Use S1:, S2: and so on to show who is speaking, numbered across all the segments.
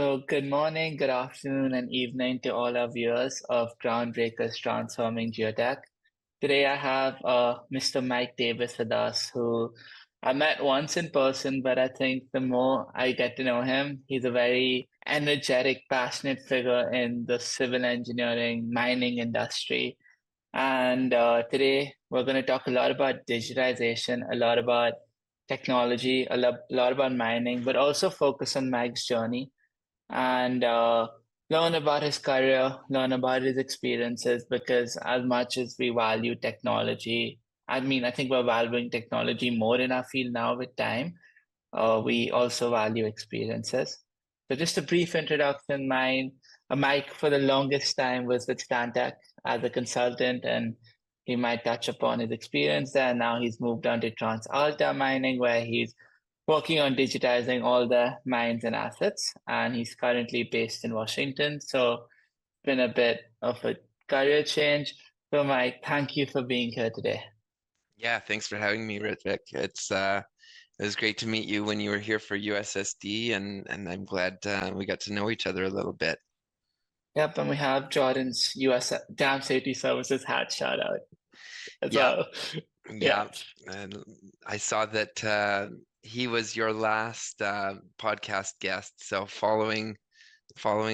S1: So, good morning, good afternoon, and evening to all our viewers of Groundbreakers Transforming Geotech. Today, I have Mr. Mike Davis with us, who I met once in person, but I think the more I get to know him, he's a very energetic, passionate figure in the civil engineering, mining industry. And today, we're going to talk a lot about digitization, a lot about technology, a lot about mining, but also focus on Mike's journey and learn about his career, learn about his experiences, because as much as we value technology, I think we're valuing technology more in our field now with time. We also value experiences. So just a brief introduction, Mike for the longest time was with Stantec as a consultant, and he might touch upon his experience there. Now he's moved on to TransAlta Mining, where he's working on digitizing all the mines and assets, and he's currently based in Washington. So it's been a bit of a career change. So Mike, thank you for being here today.
S2: Yeah, thanks for having me, Ritvik. It was great to meet you when you were here for USSD, and I'm glad we got to know each other a little bit.
S1: Yep, and we have Jordan's US Dam Safety Services hat shout out as
S2: Yeah,
S1: well.
S2: yeah,
S1: Yeah.
S2: and I saw that he was your last podcast guest. So following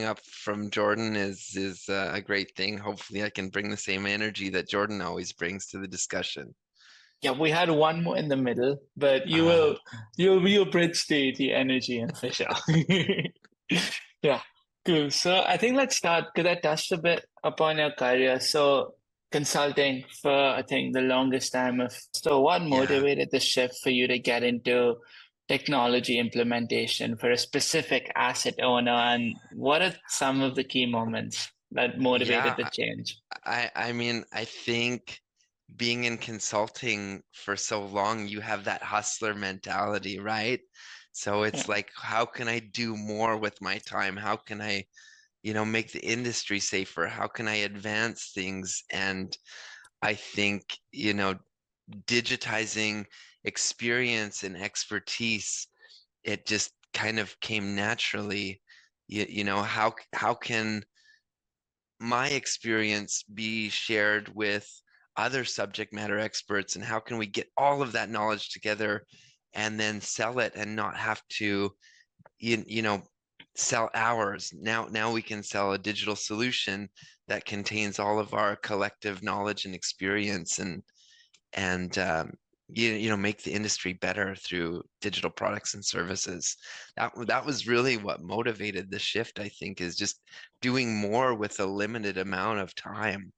S2: up from Jordan is a great thing. Hopefully, I can bring the same energy that Jordan always brings to the discussion.
S1: Yeah, we had one more in the middle, but
S2: Uh,
S1: you'll bridge the energy and for sure. Yeah, cool. So I think let's start because I touched a bit upon your career. So consulting for I think the longest time of so what
S2: yeah.
S1: motivated the shift for you to get into technology implementation for a specific asset owner, and what are some of the key moments that motivated
S2: Yeah,
S1: the change?
S2: I mean, I think being in consulting for so long, you have that hustler mentality, right? So
S1: Yeah,
S2: it's like, how can I do more with my time? How can I, make the industry safer? How can I advance things? And I think, digitizing experience and expertise, it just kind of came naturally. How can my experience be shared with other subject matter experts, and how can we get all of that knowledge together and then sell it and not have to you know sell hours. Now we can sell a digital solution that contains all of our collective knowledge and experience, and make the industry better through digital products and services. That was really what motivated the shift, I think, is just doing more with a limited amount of time.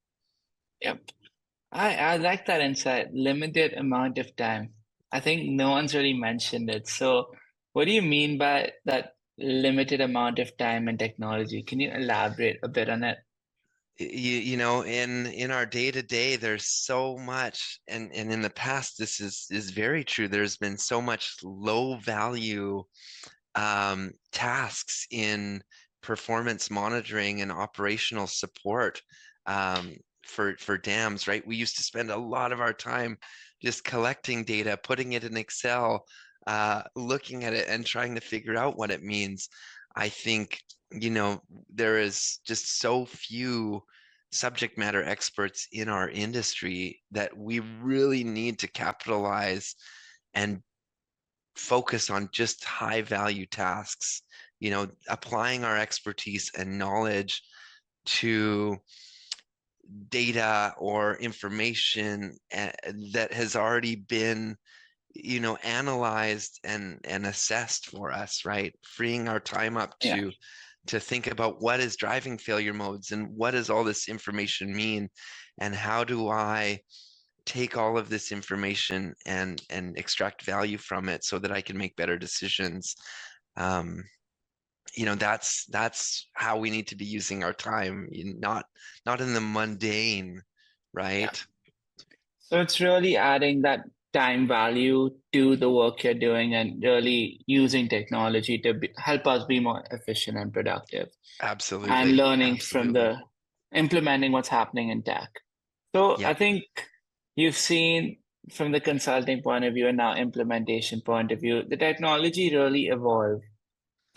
S1: yep. I like that insight. Limited amount of time. I think no one's really mentioned it. So, what do you mean by that limited amount of time and technology? Can you elaborate a bit on it?
S2: In our day to day, there's so much, and in the past, this is very true. There's been so much low value tasks in performance monitoring and operational support for dams, right? We used to spend a lot of our time just collecting data, putting it in Excel, looking at it and trying to figure out what it means. I think, there is just so few subject matter experts in our industry that we really need to capitalize and focus on just high value tasks, applying our expertise and knowledge to data or information that has already been analyzed and assessed for us, right? Freeing our time up
S1: Yeah.
S2: to think about what is driving failure modes and what does all this information mean, and how do I take all of this information and extract value from it so that I can make better decisions. Um, that's how we need to be using our time, not in the mundane,
S1: Yeah.
S2: right?
S1: So it's really adding that time value to the work you're doing and really using technology to help us be more efficient and productive and
S2: Absolutely,
S1: learning from
S2: absolutely.
S1: the implementing what's happening in tech. So I
S2: Yep.
S1: think you've seen from the consulting point of view and now implementation point of view, the technology really evolved.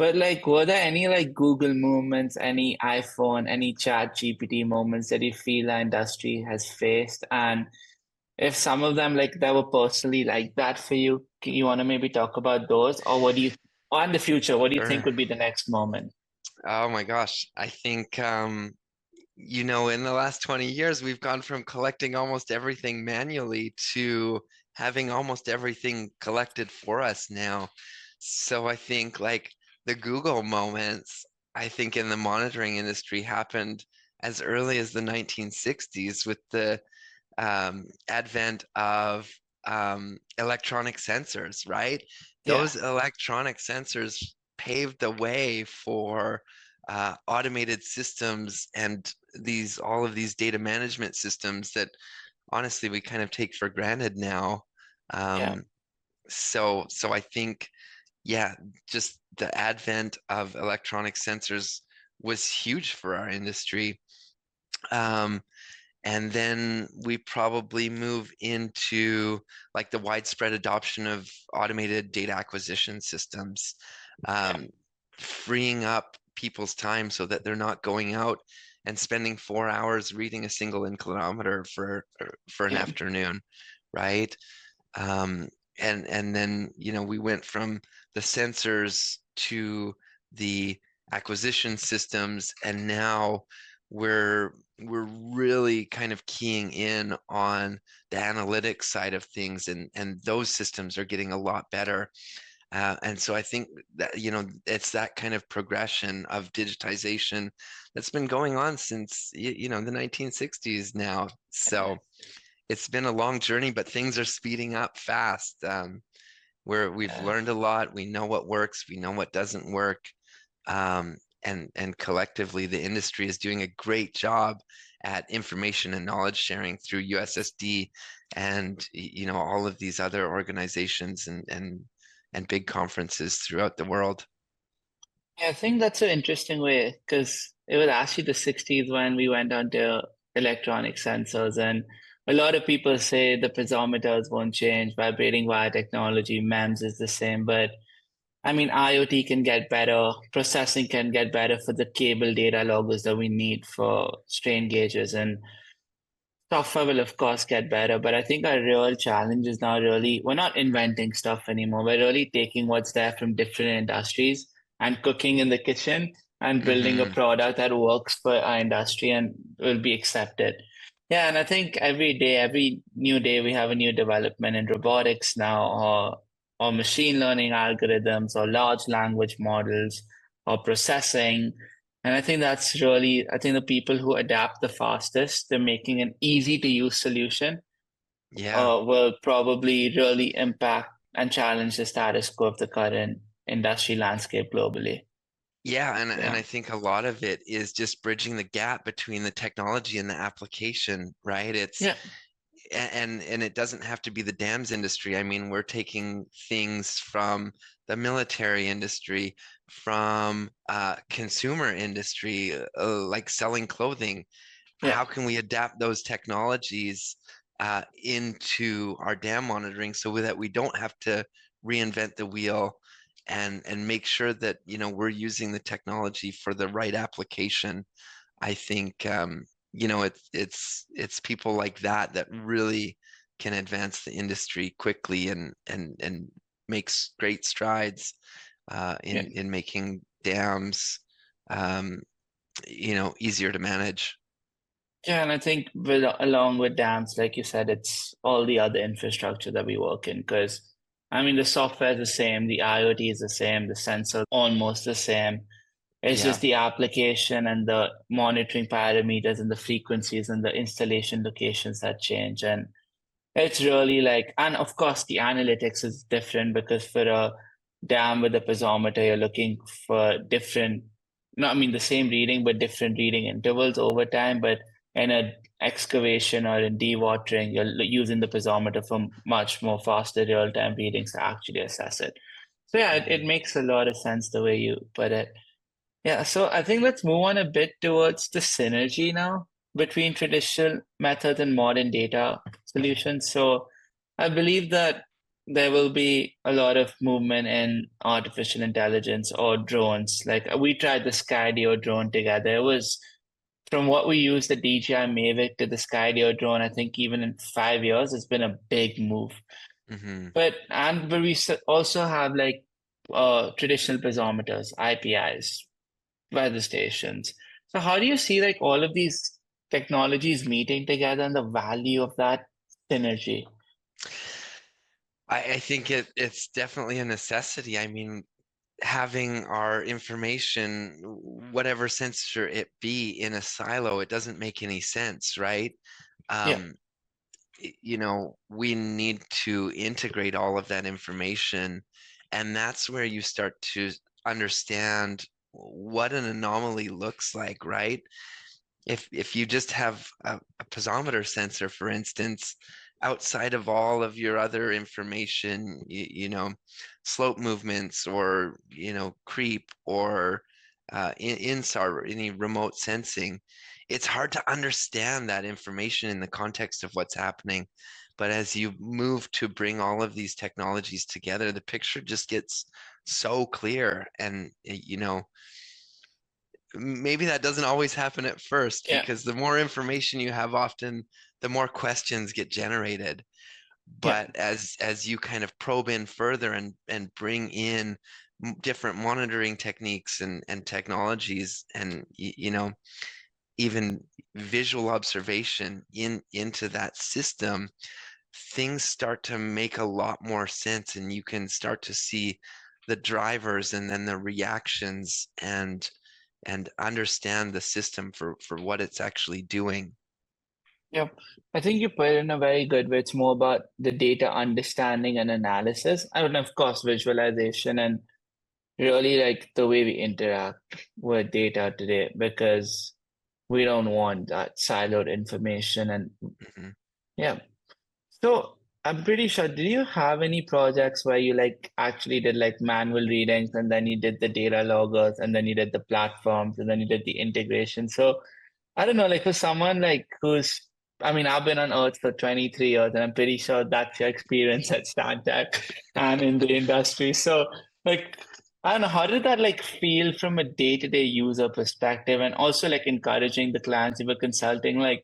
S1: But like, were there any like Google moments, any iPhone, any Chat GPT moments that you feel our industry has faced? And if some of them like that were personally like that for you, you want to maybe talk about those, or what do you, or in the future, what do you think
S2: Sure.
S1: would be the next moment?
S2: Oh my gosh. I think in the last 20 years, we've gone from collecting almost everything manually to having almost everything collected for us now. So I think like the Google moments, I think in the monitoring industry happened as early as the 1960s with the advent of electronic sensors, right?
S1: Yeah,
S2: Those electronic sensors paved the way for automated systems and these all of these data management systems that honestly we kind of take for granted now.
S1: yeah,
S2: Um, so I think, yeah, just the advent of electronic sensors was huge for our industry. Um, and then we probably move into like the widespread adoption of automated data acquisition systems,
S1: yeah,
S2: um, freeing up people's time so that they're not going out and spending 4 hours reading a single inclinometer for an
S1: yeah.
S2: afternoon, right? Um, and then, we went from the sensors to the acquisition systems, and now we're really kind of keying in on the analytics side of things, and those systems are getting a lot better. And so I think that, it's that kind of progression of digitization that's been going on since, the 1960s now. So it's been a long journey, but things are speeding up fast. Where we've
S1: Yeah.
S2: learned a lot, we know what works, we know what doesn't work, and collectively the industry is doing a great job at information and knowledge sharing through USSD and all of these other organizations and big conferences throughout the world.
S1: Yeah, I think that's an interesting way because it was actually the 60s when we went on to electronic sensors, and a lot of people say the piezometers won't change, vibrating wire technology, MEMS is the same, but I mean, IoT can get better, processing can get better for the cable data loggers that we need for strain gauges, and software will of course get better, but I think our real challenge is now really we're not inventing stuff anymore. We're really taking what's there from different industries and cooking in the kitchen and building a
S2: Hmm.
S1: product that works for our industry and will be accepted. Yeah, and I think every day, every new day, we have a new development in robotics now, or machine learning algorithms, or large language models, or processing. And I think that's really, I think the people who adapt the fastest, they're making an easy to use solution,
S2: Yeah.
S1: will probably really impact and challenge the status quo of the current industry landscape globally.
S2: Yeah, and
S1: Yeah.
S2: I think a lot of it is just bridging the gap between the technology and the application, right?
S1: Yeah.
S2: And it doesn't have to be the dams industry. I mean, we're taking things from the military industry, from consumer industry, like selling clothing.
S1: Yeah.
S2: How can we adapt those technologies into our dam monitoring so that we don't have to reinvent the wheel and make sure that we're using the technology for the right application. I think it's people like that that really can advance the industry quickly and makes great strides
S1: Yeah.
S2: in making dams um, easier to manage.
S1: Yeah, and I think with along with dams, like you said, it's all the other infrastructure that we work in. Because I mean, the software is the same, the IoT is the same, the sensor almost the same. It's
S2: Yeah.
S1: just the application and the monitoring parameters and the frequencies and the installation locations that change. And it's really like, and of course, the analytics is different because for a dam with a piezometer, you're looking for different, no, I mean, the same reading, but different reading intervals over time. But in a excavation or in dewatering, you're using the piezometer for much more faster real-time readings to actually assess it. So yeah, it
S2: Mhm.
S1: makes a lot of sense the way you put it. Yeah, so I think let's move on a bit towards the synergy now between traditional methods and modern data solutions. So I believe that there will be a lot of movement in artificial intelligence or drones. Like we tried the Skydio drone together. It was from what we use the DJI Mavic to the Skydio drone. I think even in 5 years, it's been a big move.
S2: Hmm.
S1: But we also have like traditional piezometers, IPIs, weather stations. So how do you see like all of these technologies meeting together and the value of that synergy?
S2: I think it's definitely a necessity. I mean, having our information, whatever sensor it be, in a silo, it doesn't make any sense, right?
S1: Yeah,
S2: Um, we need to integrate all of that information, and that's where you start to understand what an anomaly looks like, right? If you just have a piezometer sensor, for instance, outside of all of your other information, slope movements or creep or InSAR or any remote sensing, it's hard to understand that information in the context of what's happening. But as you move to bring all of these technologies together, the picture just gets so clear. And maybe that doesn't always happen at first,
S1: yeah,
S2: because the more information you have, often the more questions get generated.
S1: yeah,
S2: But as you kind of probe in further and bring in different monitoring techniques and technologies, and even visual observation into that system, things start to make a lot more sense, and you can start to see the drivers and then the reactions, and understand the system for what it's actually doing.
S1: yeah. I think you put it in a very good way. It's more about the data understanding and analysis, and of course, visualization and really like the way we interact with data today, because we don't want that siloed information. And
S2: Mhm.
S1: yeah, so I'm pretty sure, did you have any projects where you like actually did like manual readings and then you did the data loggers and then you did the platforms and then you did the integration? So I don't know, like for someone like who's, I mean, I've been on Earth for 23 years and I'm pretty sure that's your experience at Stantec and in the industry. So like, I don't know, how did that like feel from a day-to-day user perspective, and also like encouraging the clients you were consulting? Like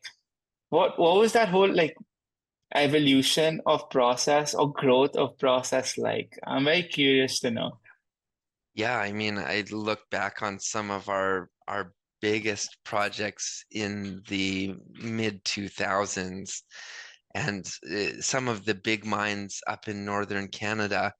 S1: what was that whole like evolution of process or growth of process like? I'm very curious to know.
S2: Yeah, I mean, I look back on some of our biggest projects in the mid 2000s, and some of the big mines up in northern Canada.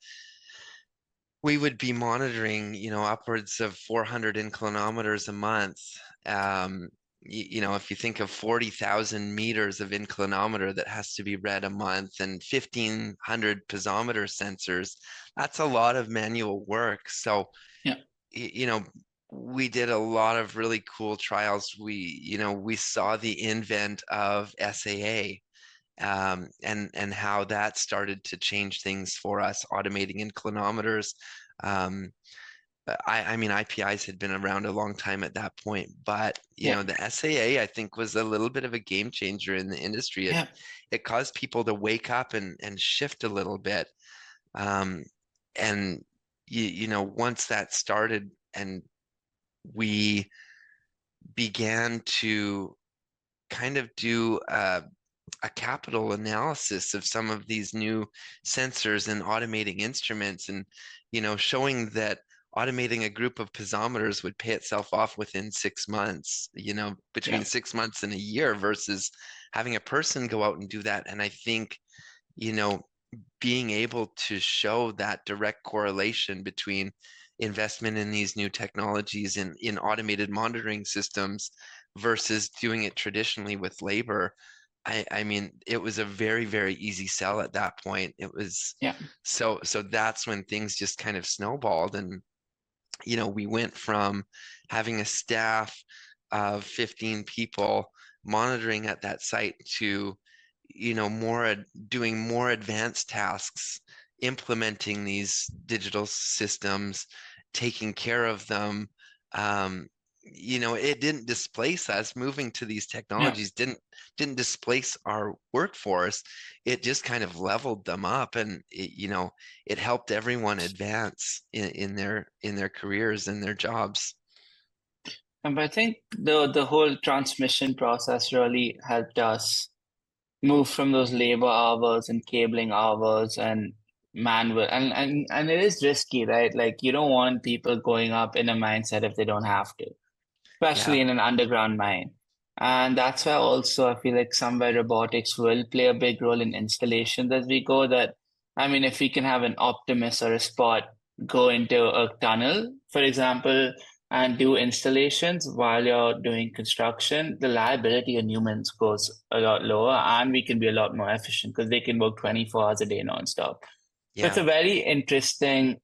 S2: We would be monitoring, upwards of 400 inclinometers a month. Um, if you think of 40,000 meters of inclinometer that has to be read a month, and 1,500 piezometer sensors, that's a lot of manual work. So,
S1: Yeah,
S2: y- you know, we did a lot of really cool trials. We saw the invent of SAA, and how that started to change things for us, automating inclinometers. Um, I mean, IPIs had been around a long time at that point, but
S1: yeah,
S2: the SAA, I think, was a little bit of a game changer in the industry. It
S1: yeah,
S2: it caused people to wake up and shift a little bit. Um, and once that started, and we began to kind of do a capital analysis of some of these new sensors and automating instruments, and showing that automating a group of piezometers would pay itself off within 6 months, between
S1: yeah,
S2: 6 months and a year, versus having a person go out and do that. And I think, you know being able to show that direct correlation between investment in these new technologies in automated monitoring systems versus doing it traditionally with labor. I mean, it was a very, very easy sell at that point. It was
S1: yeah,
S2: so that's when things just kind of snowballed. And we went from having a staff of 15 people monitoring at that site to, doing more advanced tasks, implementing these digital systems, taking care of them, um, it didn't displace us. Moving to these
S1: Yeah.
S2: technologies didn't displace our workforce. It just kind of leveled them up, and it helped everyone advance in their careers and their jobs.
S1: And I think the whole transmission process really helped us move from those labor hours and cabling hours and manual and it is risky, right? Like you don't want people going up in a mindset if they don't have to,
S2: Yeah,
S1: especially in an underground mine. And that's why also I feel like somewhere robotics will play a big role in installations as we go. That I mean, if we can have an Optimus or a Spot go into a tunnel, for example, and do installations while you're doing construction, the liability on humans goes a lot lower and we can be a lot more efficient because they can work 24 hours a day nonstop. So it's
S2: yeah,
S1: a very interesting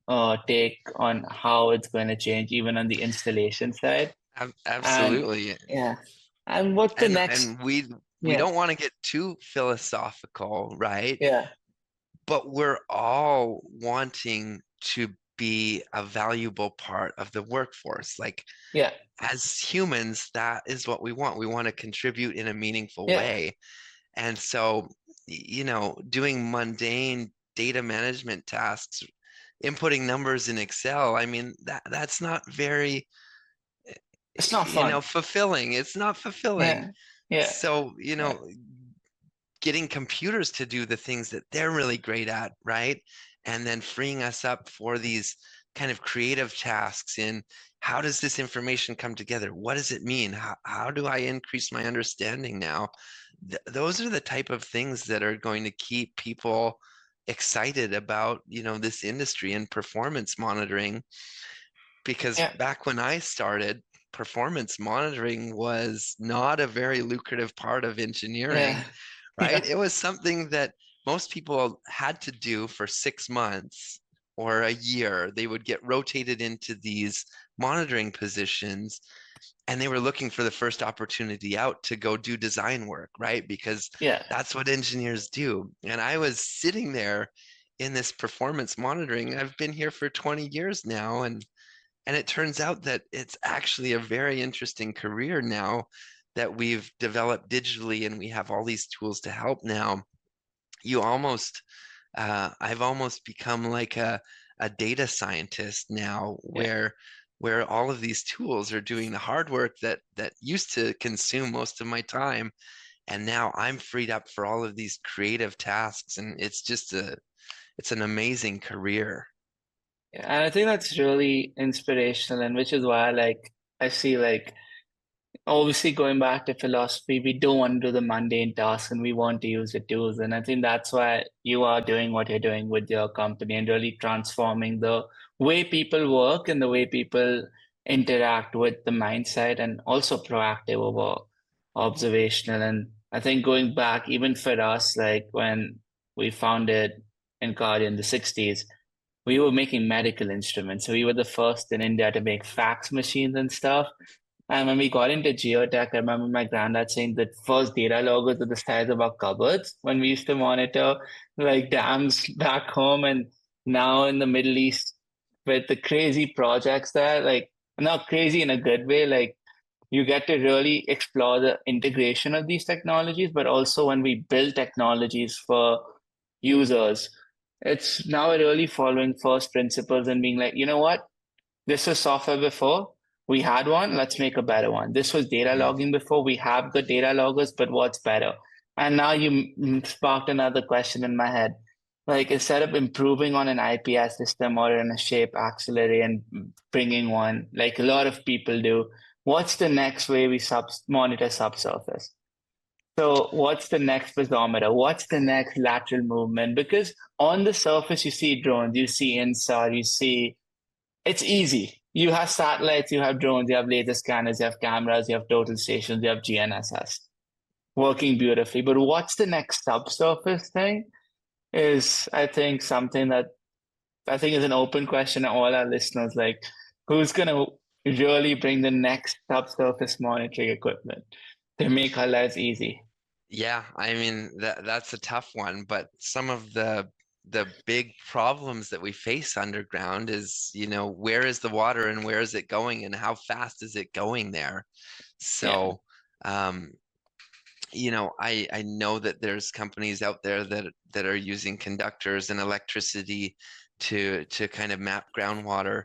S1: take on how it's going to change even on the installation side. And
S2: absolutely.
S1: yeah, and what the next?
S2: And we
S1: Yeah,
S2: don't want to get too philosophical, right?
S1: yeah,
S2: But we're all wanting to be a valuable part of the workforce. Like,
S1: yeah,
S2: as humans, that is what we want. We want to contribute in a meaningful
S1: yeah.
S2: way. And so, doing mundane data management tasks, inputting numbers in Excel, I mean, that's not very,
S1: It's not fun.
S2: fulfilling. It's not fulfilling.
S1: Yeah, yeah,
S2: So,
S1: yeah,
S2: getting computers to do the things that they're really great at, right? And then freeing us up for these kind of creative tasks in how does this information come together? What does it mean? How do I increase my understanding now? Those are the type of things that are going to keep people excited about, this industry and performance monitoring. Because
S1: yeah,
S2: back when I started, performance monitoring was not a very lucrative part of
S1: yeah,
S2: engineering, right?
S1: yeah,
S2: It was something that most people had to do for 6 months or a year. They would get rotated into these monitoring positions, and they were looking for the first opportunity out to go do design work, right? Because
S1: yeah.
S2: that's what engineers do. And I was sitting there in this performance monitoring. I've been here for 20 years now, and it turns out that it's actually a very interesting career now that we've developed digitally, and we have all these tools to help now. You almost, I've almost become like a data scientist now,
S1: Yeah.
S2: where all of these tools are doing the hard work that used to consume most of my time, and now I'm freed up for all of these creative tasks, and it's an amazing career.
S1: Yeah, and I think that's really inspirational, and which is why, like, I see, like, obviously going back to philosophy, we don't want to do the mundane tasks and we want to use the tools. And I think that's why you are doing what you're doing with your company and really transforming the way people work and the way people interact with the mindset and also proactive over observational. And I think going back, even for us, like when we founded Encardi in the 60s, we were making medical instruments. So we were the first in India to make fax machines and stuff. And when we got into geotech, I remember my granddad saying that first data loggers were the size of our cupboards when we used to monitor like dams back home. And now in the Middle East, with the crazy projects there, like not crazy in a good way, like you get to really explore the integration of these technologies, but also when we build technologies for users, it's now really following first principles and being like, you know what? This was software before. We had one. Let's make a better one. This was data
S2: Mm.
S1: logging before. We have good data loggers, but what's better? And now you sparked another question in my head. Like instead of improving on an IPS system or in a shape auxiliary and bringing one, like a lot of people do, what's the next way we monitor subsurface? So what's the next piezometer? What's the next lateral movement? Because on the surface, you see drones, you see InSAR, you see it's easy. You have satellites, you have drones, you have laser scanners, you have cameras, you have total stations, you have GNSS working beautifully. But what's the next subsurface thing is, I think, something that I think is an open question to all our listeners. Like, who's going to really bring the next subsurface monitoring equipment to make our lives easy?
S2: Yeah, I mean that's a tough one, but some of the the big problems that we face underground is, where is the water and where is it going and how fast is it going there?
S1: Yeah,
S2: So, um, I know that there's companies out there that are using conductors and electricity to kind of map groundwater.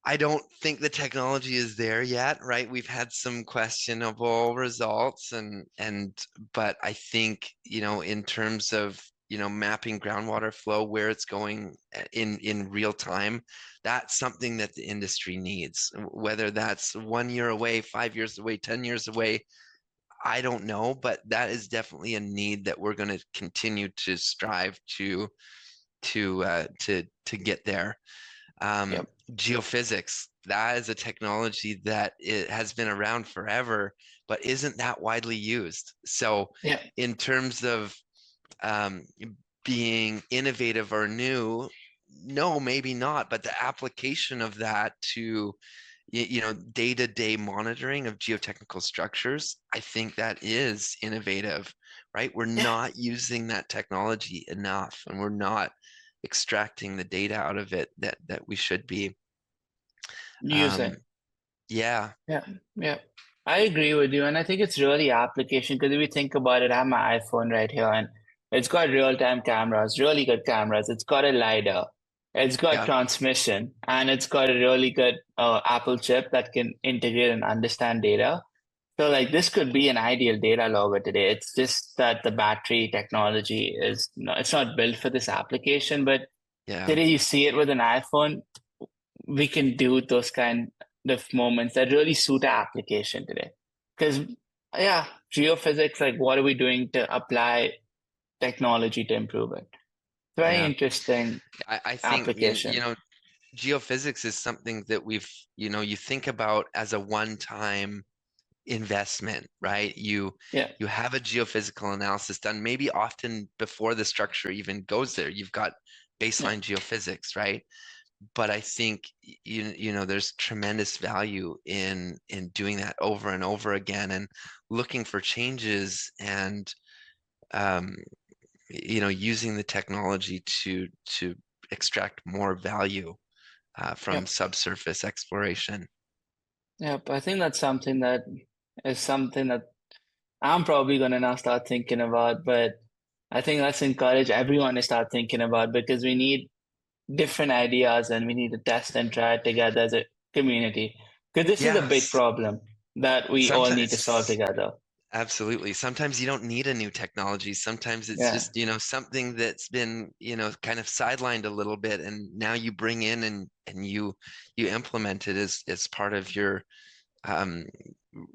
S2: I don't think the technology is there yet, right? We've had some questionable results but I think, in terms of, mapping groundwater flow, where it's going in real time, that's something that the industry needs. Whether that's 1 year away, 5 years away, 10 years away, I don't know, but that is definitely a need that we're going to continue to strive to get there. Um,
S1: yep,
S2: Geophysics, that is a technology that it has been around forever, but isn't that widely used. So,
S1: yeah,
S2: in terms of um, being innovative or new, no, maybe not. But the application of that to day-to-day monitoring of geotechnical structures, I think that is innovative, right? We're
S1: yeah.
S2: not using that technology enough, and we're not extracting the data out of it that we should be.
S1: Using.
S2: Um, yeah,
S1: Yeah, yeah. I agree with you, and I think it's really application because if you think about it, I have my iPhone right here, and it's got real-time cameras, really good cameras. It's got a LiDAR, it's got
S2: yeah,
S1: transmission, and it's got a really good Apple chip that can integrate and understand data. So, like, this could be an ideal data logger today. It's just that the battery technology is not, it's not built for this application, but
S2: yeah,
S1: today you see it with an iPhone, we can do those kind of moments that really suit our application today. Because, yeah, geophysics, like what are we doing to apply technology to improve it? Very
S2: yeah.
S1: interesting
S2: I think
S1: application.
S2: geophysics is something that you think about as a one-time investment, right?
S1: Yeah,
S2: You have a geophysical analysis done, maybe often before the structure even goes there. You've got
S1: yeah,
S2: baseline geophysics, right? But I think there's tremendous value in doing that over and over again and looking for changes and um, using the technology to extract more value
S1: yeah,
S2: from subsurface exploration.
S1: yeah. But I think that's something that is something that I'm probably gonna now start thinking about, but I think let's encourage everyone to start thinking about because we need different ideas and we need to test and try it together as a community. Because this is a big
S2: Yes,
S1: problem that we all need to solve
S2: sometimes
S1: together.
S2: absolutely. Sometimes you don't need a new technology. Sometimes it's
S1: Yeah,
S2: just, something that's been, kind of sidelined a little bit and now you bring in and you implement it as part of your um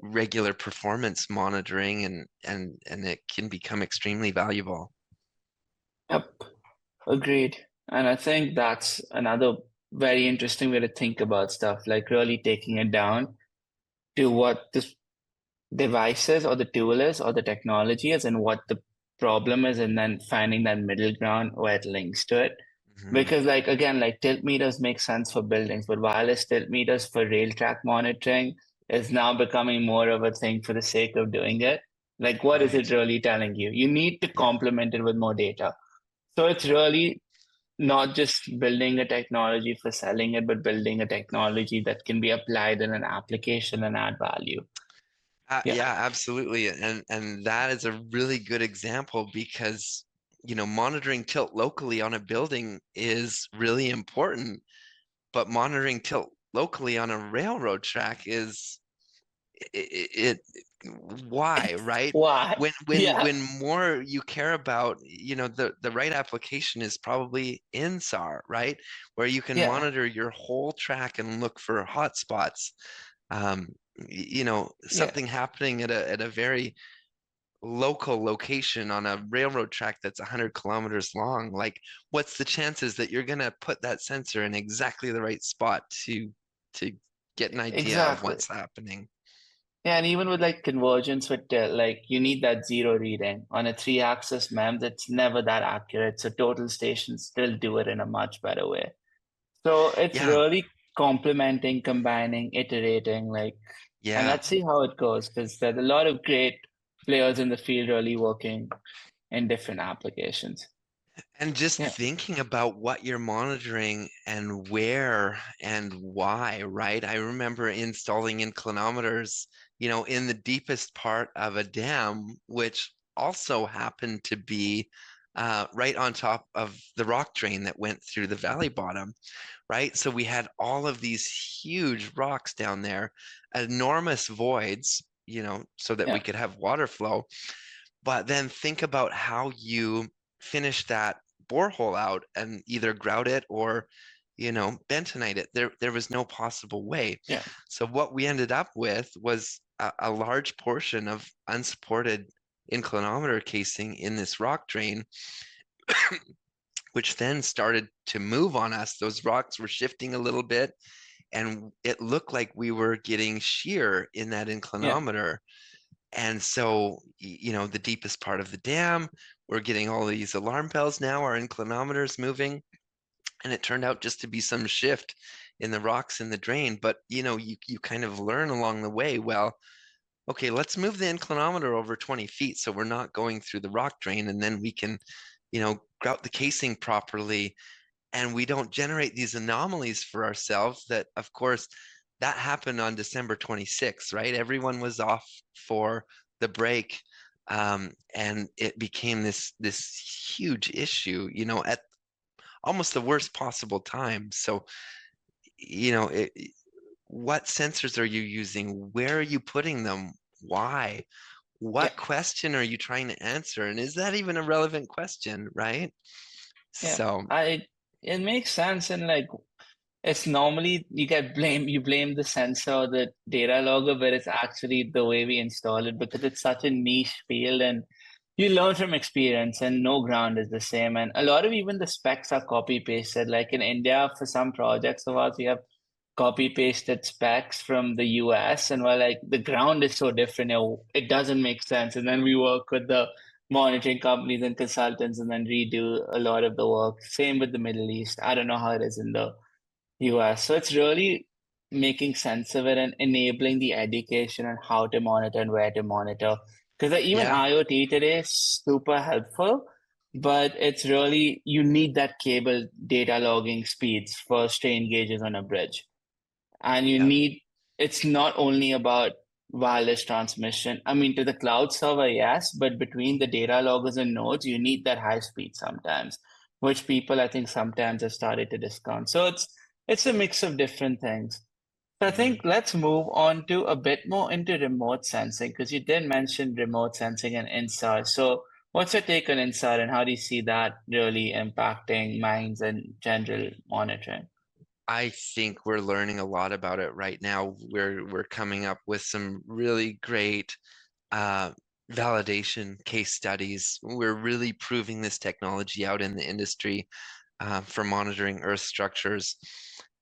S2: regular performance monitoring and it can become extremely valuable.
S1: yep, agreed. And I think that's another very interesting way to think about stuff, like really taking it down to what the device is or the tool is or the technology is and what the problem is, and then finding that middle ground where it links to it.
S2: Mhm.
S1: Because like again, like tilt meters make sense for buildings, but wireless tilt meters for rail track monitoring is now becoming more of a thing for the sake of doing it. Like what is it
S2: Right.
S1: really telling you? You need to
S2: Yeah.
S1: complement it with more data. So it's really not just building a technology for selling it, but building a technology that can be applied in an application and add value. Yeah.
S2: Yeah, absolutely. And that is a really good example because, monitoring tilt locally on a building is really important, but monitoring tilt locally on a railroad track is it, why, right?
S1: Why? Yeah.
S2: When more you care about, the right application is probably InSAR, right? Where you can
S1: Yeah.
S2: monitor your whole track and look for hotspots. Um,
S1: Yeah.
S2: something happening at a very local location on a railroad track that's 100 kilometers long. Like, what's the chances that you're gonna put that sensor in exactly the right spot to get an idea of
S1: Exactly.
S2: what's happening?
S1: Yeah, and even with like convergence with like you need that zero reading on a three-axis map that's never that accurate. So total stations still do it in a much better way. So it's
S2: Yeah,
S1: really complementing, combining, iterating, like, and
S2: yeah.
S1: let's see how it goes because there's a lot of great players in the field really working in different applications.
S2: And just
S1: Yeah,
S2: thinking about what you're monitoring and where and why, right? I remember installing inclinometers, in the deepest part of a dam, which also happened to be right on top of the rock drain that went through the valley bottom, right? So we had all of these huge rocks down there, enormous voids, so that we
S1: yeah,
S2: could have water flow. But then think about how you finish that borehole out and either grout it or, bentonite it. There was no possible way.
S1: yeah,
S2: So what we ended up with was a large portion of unsupported inclinometer casing in this rock drain, which then started to move on us. Those rocks were shifting a little bit, and it looked like we were getting shear in that
S1: yeah,
S2: inclinometer. And so, the deepest part of the dam, we're getting all these alarm bells now, our inclinometers moving, and it turned out just to be some shift in the rocks in the drain. But, you kind of learn along the way, well, okay, let's move the inclinometer over 20 feet so we're not going through the rock drain, and then we can, grout the casing properly, and we don't generate these anomalies for ourselves that, of course, that happened on December 26th, right? Everyone was off for the break, and it became this huge issue, at almost the worst possible time. So, what sensors are you using? Where are you putting them? Why?
S1: yeah,
S2: What question are you trying to answer? And is that even a relevant question, right?
S1: yeah.
S2: So,
S1: It makes sense, and like it's normally you blame the sensor or the data logger, but it's actually the way we install it because it's such a niche field and you learn from experience and no ground is the same. And a lot of even the specs are copy pasted. Like in India, for some projects of ours, we have copy pasted specs from the US and we're like the ground is so different, it doesn't make sense. And then we work with the monitoring companies and consultants and then redo a lot of the work. Same with the Middle East. I don't know how it is in the US. So it's really making sense of it and enabling the education on how to monitor and where to monitor. Because even
S2: yeah,
S1: IoT today is super helpful, but it's really, you need that cable data logging speeds for strain gauges on a bridge. And you
S2: yeah,
S1: need, it's not only about wireless transmission. I mean, to the cloud server, yes, but between the data loggers and nodes, you need that high speed sometimes, which people I think sometimes have started to discount. So it's a mix of different things. So I
S2: mhm.
S1: think let's move on to a bit more into remote sensing because you did mention remote sensing and InSAR. So what's your take on InSAR and how do you see that really impacting mines and general monitoring?
S2: I think we're learning a lot about it right now. We're coming up with some really great uh, validation case studies. We're really proving this technology out in the industry for monitoring Earth structures,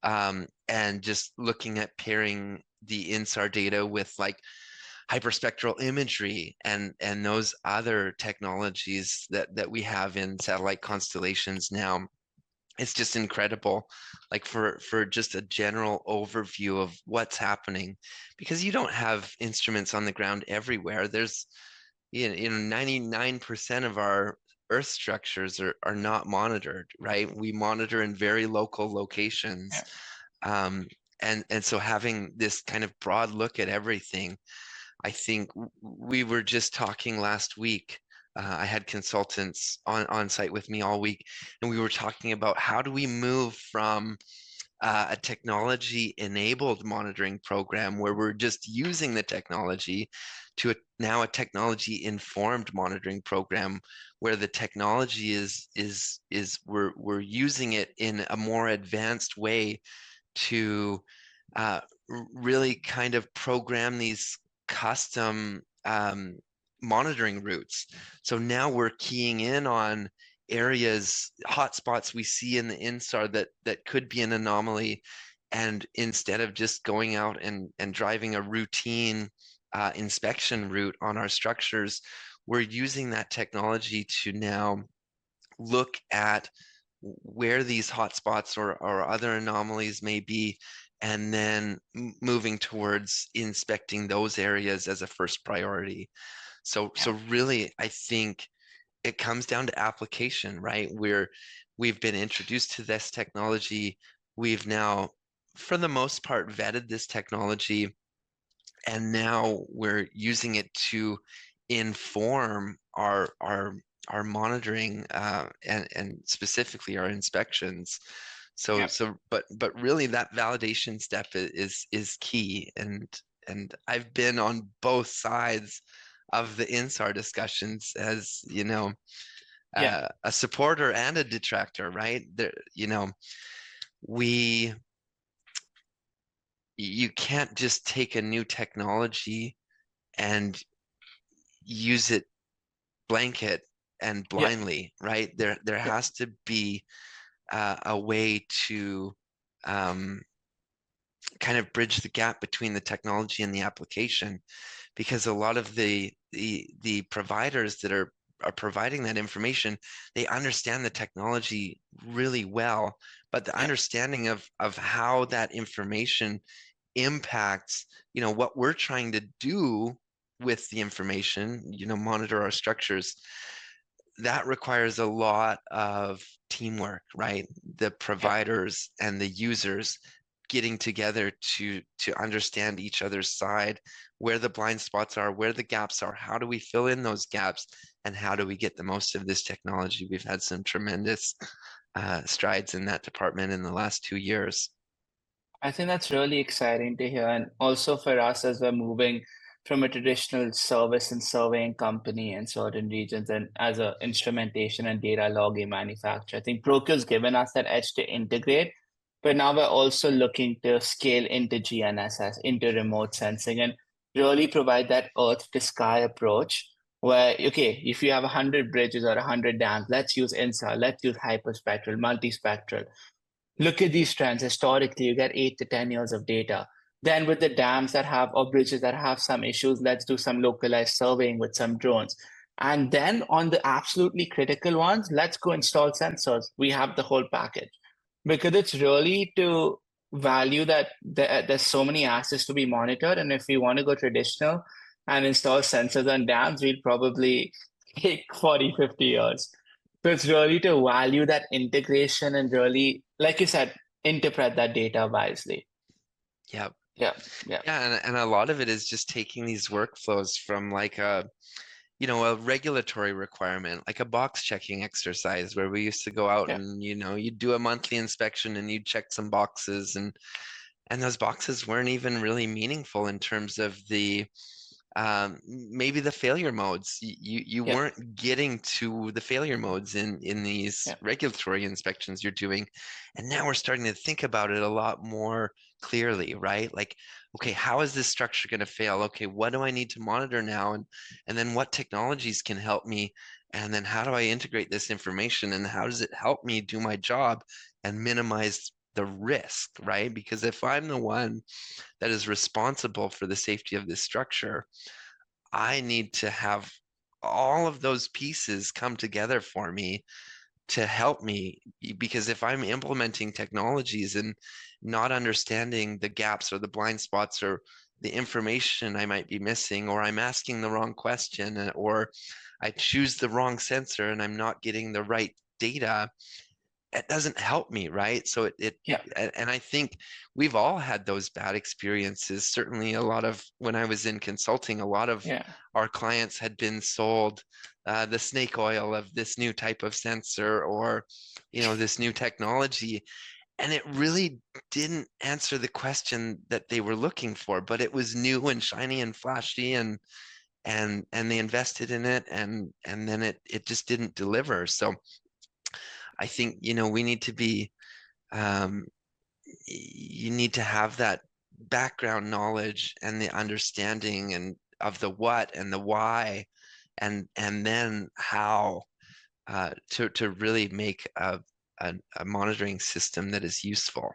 S2: and just looking at pairing the INSAR data with like hyperspectral imagery and those other technologies that we have in satellite constellations now. It's just incredible, like for just a general overview of what's happening, because you don't have instruments on the ground everywhere. There's 99% of our earth structures are not monitored, right? We monitor in very local locations.
S1: Yeah,
S2: And so having this kind of broad look at everything, I think we were just talking last week. I had consultants on site with me all week, and we were talking about how do we move from a technology enabled monitoring program where we're just using the technology to now a technology informed monitoring program where the technology is we're using it in a more advanced way to uh, really kind of program these custom monitoring routes. So now we're keying in on areas, hotspots we see in the INSAR that could be an anomaly. And instead of just going out and driving a routine inspection route on our structures, we're using that technology to now look at where these hotspots or other anomalies may be, and then moving towards inspecting those areas as a first priority. So
S1: yeah,
S2: really, I think it comes down to application, right? We've been introduced to this technology. We've now, for the most part, vetted this technology, and now we're using it to inform our monitoring and specifically our inspections. So
S1: Yeah.
S2: so but really that validation step is key, and I've been on both sides of the InSAR discussions, as you know,
S1: Yeah.
S2: a supporter and a detractor, right? There, you know, we you can't just take a new technology and use it blanket and
S1: Yeah.
S2: blindly, right? There
S1: Yeah.
S2: has to be a way to um, kind of bridge the gap between the technology and the application, because a lot of the providers that are providing that information, they understand the technology really well, but the
S1: Yeah.
S2: understanding of how that information impacts, you know, what we're trying to do with the information, you know, monitor our structures, that requires a lot of teamwork, right? The
S1: Yeah.
S2: providers and the users getting together to understand each other's side, where the blind spots are, where the gaps are, how do we fill in those gaps, and how do we get the most of this technology. We've had some tremendous strides in that department in the last 2 years.
S1: I think that's really exciting to hear. And also for us, as we're moving from a traditional service and surveying company in certain regions and as a instrumentation and data logging manufacturer, I think Procure's given us that edge to integrate. But now we're also looking to scale into GNSS, into remote sensing, and really provide that earth to sky approach where, okay, if you have 100 bridges or 100 dams, let's use InSAR, let's use hyperspectral, multispectral. Look at these trends. Historically, you get 8 to 10 years of data. Then with the dams that have or bridges that have some issues, let's do some localized surveying with some drones. And then on the absolutely critical ones, let's go install sensors. We have the whole package because it's really to value that there's so many assets to be monitored. And if we want to go traditional and install sensors on dams, we'll probably take 40, 50 years. So it's really to value that integration and really, like you said, interpret that data wisely.
S2: Yeah.
S1: Yeah, yeah,
S2: Yeah, and a lot of it is just taking these workflows from like a, you know, a regulatory requirement, like a box checking exercise where we used to go out
S1: yeah,
S2: and, you know, you'd do a monthly inspection and you'd check some boxes, and those boxes weren't even really meaningful in terms of the maybe the failure modes. You
S1: yeah,
S2: weren't getting to the failure modes in these
S1: yeah,
S2: regulatory inspections you're doing, and now we're starting to think about it a lot more clearly, right? Like, okay, how is this structure going to fail? Okay, what do I need to monitor now, and then what technologies can help me, and then how do I integrate this information, and how does it help me do my job and minimize the risk, right? Because if I'm the one that is responsible for the safety of this structure, I need to have all of those pieces come together for me to help me. Because if I'm implementing technologies and not understanding the gaps or the blind spots or the information I might be missing, or I'm asking the wrong question, or I choose the wrong sensor and I'm not getting the right data, it doesn't help me, right? So
S1: yeah,
S2: and I think we've all had those bad experiences. Certainly, a lot of when I was in consulting, a lot of
S1: yeah,
S2: our clients had been sold the snake oil of this new type of sensor, or, you know, this new technology, and it really didn't answer the question that they were looking for. But it was new and shiny and flashy, and they invested in it, and then it just didn't deliver. So I think, you know, we need to be um, you need to have that background knowledge and the understanding and of the what and the why, and then how to really make a monitoring system that is useful.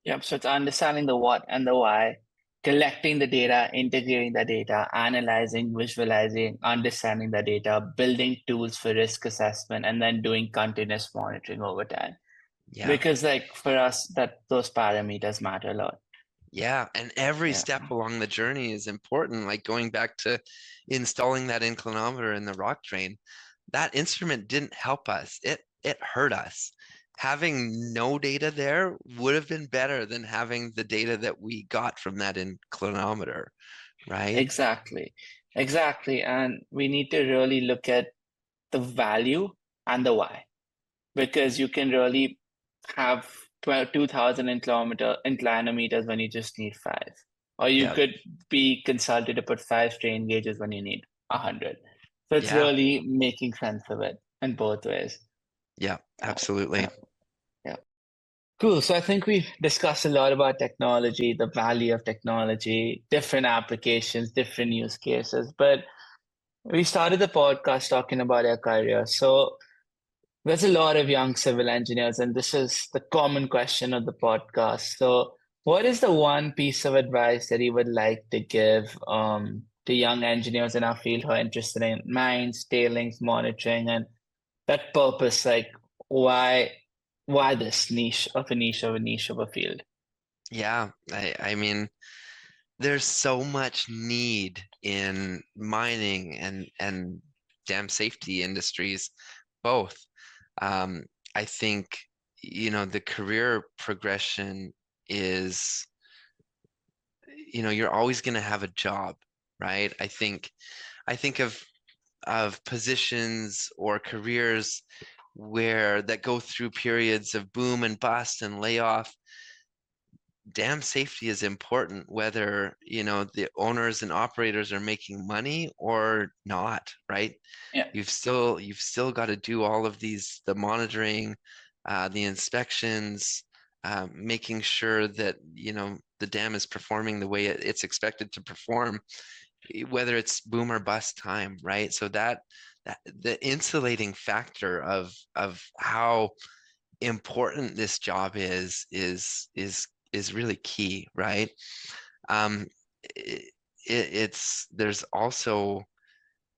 S1: yeah. So it's understanding the what and the why, collecting the data, integrating the data, analyzing, visualizing, understanding the data, building tools for risk assessment, and then doing continuous monitoring over time.
S2: Yeah.
S1: Because like for us, that those parameters matter a lot.
S2: Yeah, and every
S1: Yeah,
S2: step along the journey is important, like going back to installing that inclinometer in the rock drain. that instrument didn't help us. It hurt us. Having no data there would have been better than having the data that we got from that inclinometer, right?
S1: Exactly. Exactly. And we need to really look at the value and the why, because you can really have 2,000 inclinometers when you just need five. Or you
S2: Yeah,
S1: could be consulted to put five strain gauges when you need 100. So it's
S2: yeah,
S1: really making sense of it in both ways.
S2: yeah,
S1: Uh,
S2: absolutely.
S1: uh, yeah. Cool. So I think we've discussed a lot about technology, the value of technology, different applications, different use cases. But we started the podcast talking about our career. So there's a lot of young civil engineers, and this is the common question of the podcast. So, what is the one piece of advice that you would like to give to young engineers in our field who are interested in mines, tailings, monitoring, and that purpose? Like, why why this niche of a field?
S2: Yeah, I mean, there's so much need in mining and dam safety industries, both. Um, I think, the career progression is, you're always going to have a job, right? I think of positions or careers where that go through periods of boom and bust and layoff. Dam safety is important, whether, the owners and operators are making money or not, right?
S1: Yeah,
S2: You've still got to do all of the monitoring, the inspections, making sure that, the dam is performing the way it's expected to perform, whether it's boom or bust time, right? So that the insulating factor of how important this job is really key, right? Um, it, it's there's also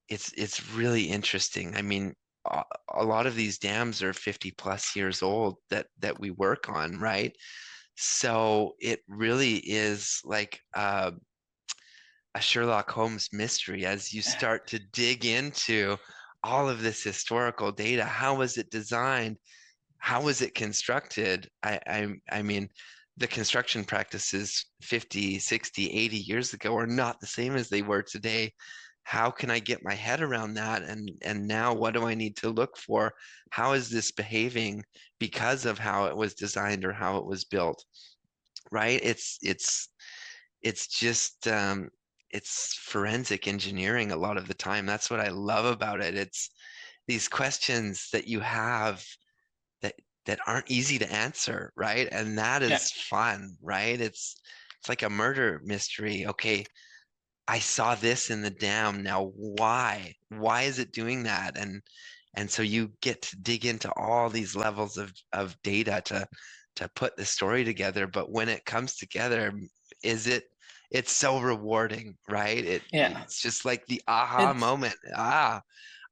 S2: it's really interesting. I mean, a lot of these dams are 50 plus years old that we work on, right? So it really is like a Sherlock Holmes mystery as you start to dig into all of this historical data. How was it designed? How was it constructed? I mean, the construction practices 50, 60, 80 years ago are not the same as they were today. How can I get my head around that? And now what do I need to look for? How is this behaving because of how it was designed or how it was built? Right? It's just it's forensic engineering a lot of the time. That's what I love about it. It's these questions that you have that that aren't easy to answer, right? And that
S1: yeah,
S2: is fun, right? It's like a murder mystery. Okay, I saw this in the dam. Now why? Why is it doing that? And so you get to dig into all these levels of data to put the story together. But when it comes together, is it it's so rewarding, right?
S1: yeah.
S2: It's just like the aha
S1: It's
S2: moment.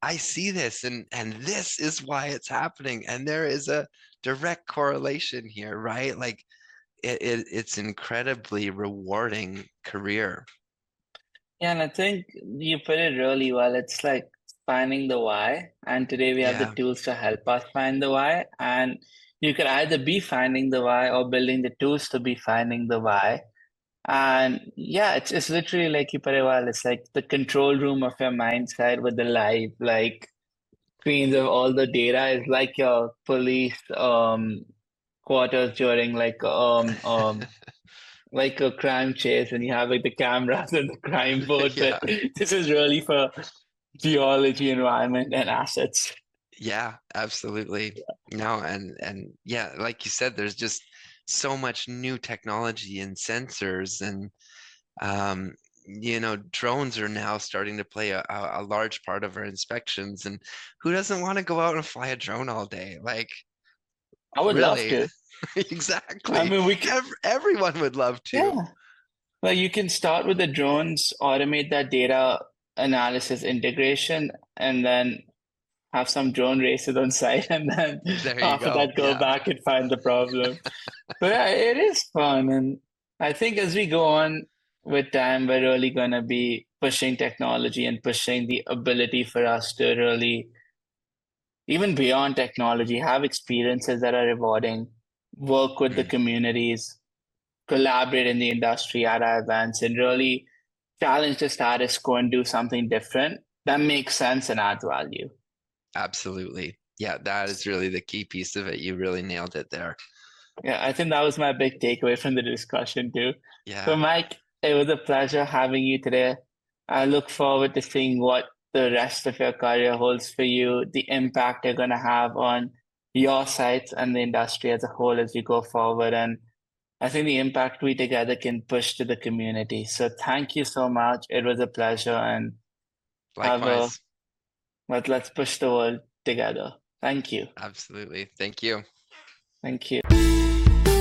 S2: I see this and this is why it's happening. And there is a direct correlation here, right? Like it's incredibly rewarding career.
S1: Yeah, and I think you put it really well. It's like finding the why. And today we have the
S2: Yeah.
S1: tools to help us find the why. And you could either be finding the why or building the tools to be finding the why. And yeah, it's literally like you put it well. It's like the control room of your mindset with the live like screens of all the data is like your police quarters during like a crime chase and you have like the cameras and the crime board, but
S2: Yeah.
S1: this is really for geology, environment, and assets.
S2: Yeah, absolutely. No, and yeah, like you said, there's just so much new technology and sensors and um drones are now starting to play a large part of our inspections. And who doesn't want to go out and fly a drone all day? Like,
S1: I would love
S2: really?
S1: to. I
S2: Exactly.
S1: mean, we could,
S2: Everyone would love to.
S1: yeah. Well, you can start with the drones, automate that data analysis integration, and then have some drone races on site, and then
S2: There you
S1: after
S2: go.
S1: that, go
S2: Yeah.
S1: back and find the problem. But yeah, it is fun. And I think as we go on with time, we're really going to be pushing technology and pushing the ability for us to really even beyond technology, have experiences that are rewarding, work with the
S2: Mm,
S1: communities, collaborate in the industry at our events, and really challenge the status quo and do something different that makes sense and adds value.
S2: absolutely. Yeah, that is really the key piece of it. You really nailed it there.
S1: Yeah, I think that was my big takeaway from the discussion too. So,
S2: Yeah,
S1: Mike, it was a pleasure having you today. I look forward to seeing what the rest of your career holds for you, the impact you're going to have on your sites and the industry as a whole as you go forward. And I think the impact we together can push to the community. So, thank you so much. It was a pleasure, and have a
S2: likewise.
S1: let's push the world together. Thank you.
S2: Absolutely. Thank you.
S1: Thank you.